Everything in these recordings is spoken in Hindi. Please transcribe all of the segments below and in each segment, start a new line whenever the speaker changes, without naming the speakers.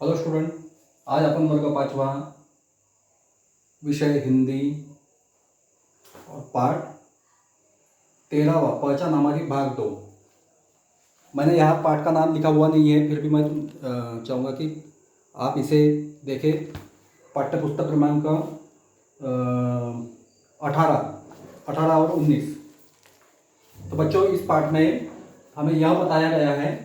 हेलो स्टूडेंट, आज अपन वर्ग 5वां विषय हिंदी और पाठ 13वां पहचान हमारी भाग 2। मैंने यहाँ पाठ का नाम लिखा हुआ नहीं है, फिर भी मैं चाहूँगा कि आप इसे देखें। पाठ्य पुस्तक क्रमांक 18 और 19। तो बच्चों, इस पाठ में हमें यह बताया गया है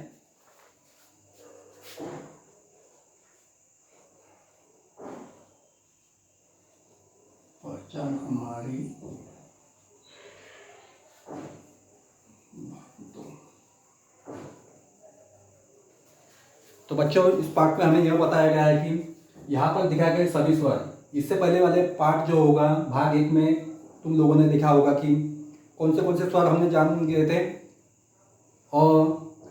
पहचान हमारी तो बच्चों, इस पाठ में हमें यह बताया गया है कि यहाँ पर दिखाए गए सभी स्वर, इससे पहले वाले पाठ जो होगा भाग 1 में तुम लोगों ने देखा होगा कि कौन से स्वर हमने जान गए थे और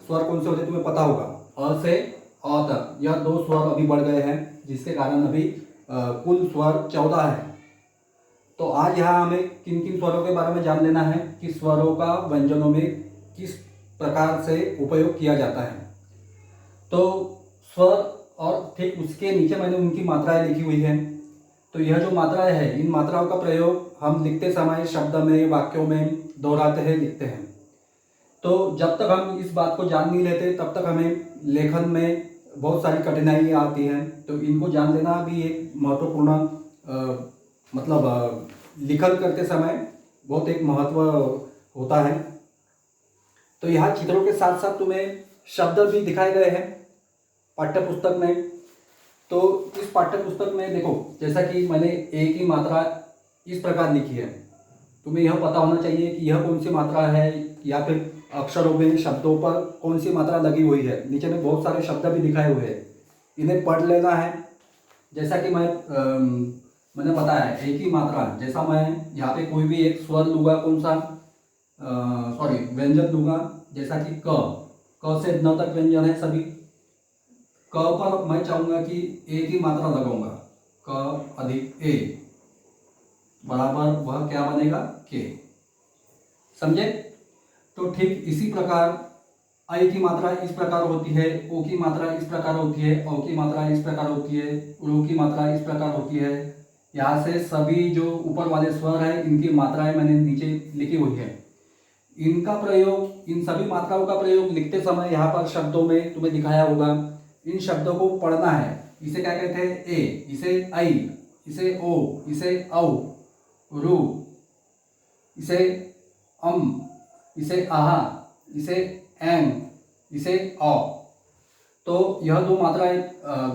स्वर कौन से होते तुम्हें पता होगा। अ से अ तक यह 2 स्वर अभी बढ़ गए हैं, जिसके कारण अभी कुल स्वर 14 है। तो आज यहाँ हमें किन किन स्वरों के बारे में जान लेना है कि स्वरों का व्यंजनों में किस प्रकार से उपयोग किया जाता है। तो स्वर और ठीक उसके नीचे मैंने उनकी मात्राएं लिखी हुई हैं। तो यह जो मात्राएं हैं, इन मात्राओं का प्रयोग हम लिखते समय शब्द में, वाक्यों में दोहराते हैं, लिखते हैं। तो जब तक हम इस बात को जान नहीं लेते तब तक हमें लेखन में बहुत सारी कठिनाइयाँ आती हैं। तो इनको जान लेना भी एक महत्वपूर्ण लिखन करते समय बहुत एक महत्व होता है। तो यहाँ चित्रों के साथ साथ तुम्हें शब्द भी दिखाए गए हैं पाठ्य पुस्तक में। तो इस पाठ्य पुस्तक में देखो, जैसा कि मैंने एक ही मात्रा इस प्रकार लिखी है, तुम्हें यह पता होना चाहिए कि यह कौन सी मात्रा है, या फिर अक्षरों में, शब्दों पर कौन सी मात्रा लगी हुई है। नीचे में बहुत सारे शब्द भी दिखाए हुए हैं, इन्हें पढ़ लेना है। जैसा कि मैंने बताया है, एक ही मात्रा, जैसा मैं यहाँ पे कोई भी एक स्वर लूँगा, कौन सा व्यंजन लूँगा, जैसा कि क से न तक व्यंजन है सभी। क पर मैं चाहूँगा कि एक ही मात्रा लगाऊंगा, क अधिक ए बराबर वह क्या बनेगा, के। समझे? तो ठीक इसी प्रकार आई की मात्रा इस प्रकार होती है, ओ की मात्रा इस प्रकार होती है, औ की मात्रा इस प्रकार होती है, रू की मात्रा इस प्रकार होती है। यहाँ से सभी जो ऊपर वाले स्वर है, इनकी मात्राएं मैंने नीचे लिखी हुई है। इनका प्रयोग, इन सभी मात्राओं का प्रयोग लिखते समय यहाँ पर शब्दों में तुम्हें दिखाया होगा। इन शब्दों को पढ़ना है। इसे क्या कहते हैं? ए, इसे आई, इसे ओ, इसे औ, रू, इसे अम, इसे आहा, इसे एन, इसे औ। तो यह 2 मात्राएं,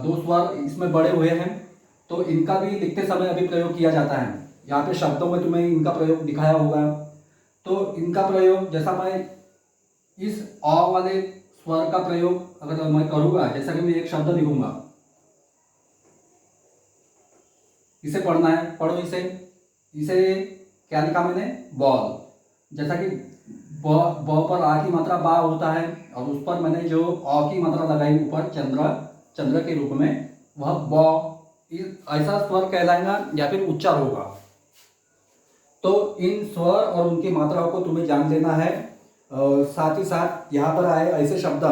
2 स्वर इसमें बड़े हुए हैं। तो इनका भी लिखते समय अभी प्रयोग किया जाता है। यहाँ पे शब्दों में तुम्हें इनका प्रयोग दिखाया होगा। तो इनका प्रयोग, जैसा मैं इस अ वाले स्वर का प्रयोग अगर मैं करूँगा, जैसा कि मैं एक शब्द लिखूंगा, इसे पढ़ना है, पढ़ो इसे। इसे क्या लिखा मैंने? बॉल। जैसा कि ब पर आ की मात्रा बा होता है, और उस पर मैंने जो अ की मात्रा लगाई ऊपर, चंद्र के रूप में, वह ब ऐसा स्वर कहलाएगा या फिर उच्चार होगा। तो इन स्वर और उनकी मात्राओं को तुम्हें जान लेना है। साथ ही साथ यहाँ पर आए ऐसे शब्द,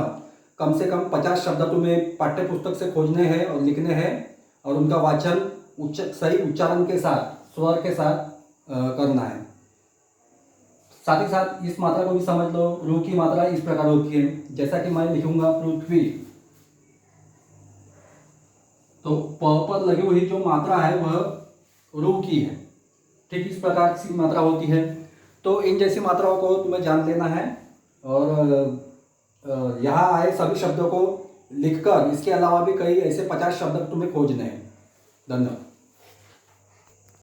कम से कम 50 शब्द तुम्हें पाठ्य पुस्तक से खोजने हैं और लिखने हैं, और उनका वाचन सही उच्चारण के साथ, स्वर के साथ करना है। साथ ही साथ इस मात्रा को भी समझ लो। रू की मात्रा इस प्रकार होती है, जैसा कि मैं लिखूंगा पृथ्वी, तो प पर लगी हुई जो मात्रा है वह रू की है। ठीक इस प्रकार की मात्रा होती है। तो इन जैसी मात्राओं को तुम्हें जान लेना है, और यहाँ आए सभी शब्दों को लिखकर, इसके अलावा भी कई ऐसे 50 शब्द तुम्हें खोजने हैं। धन्यवाद।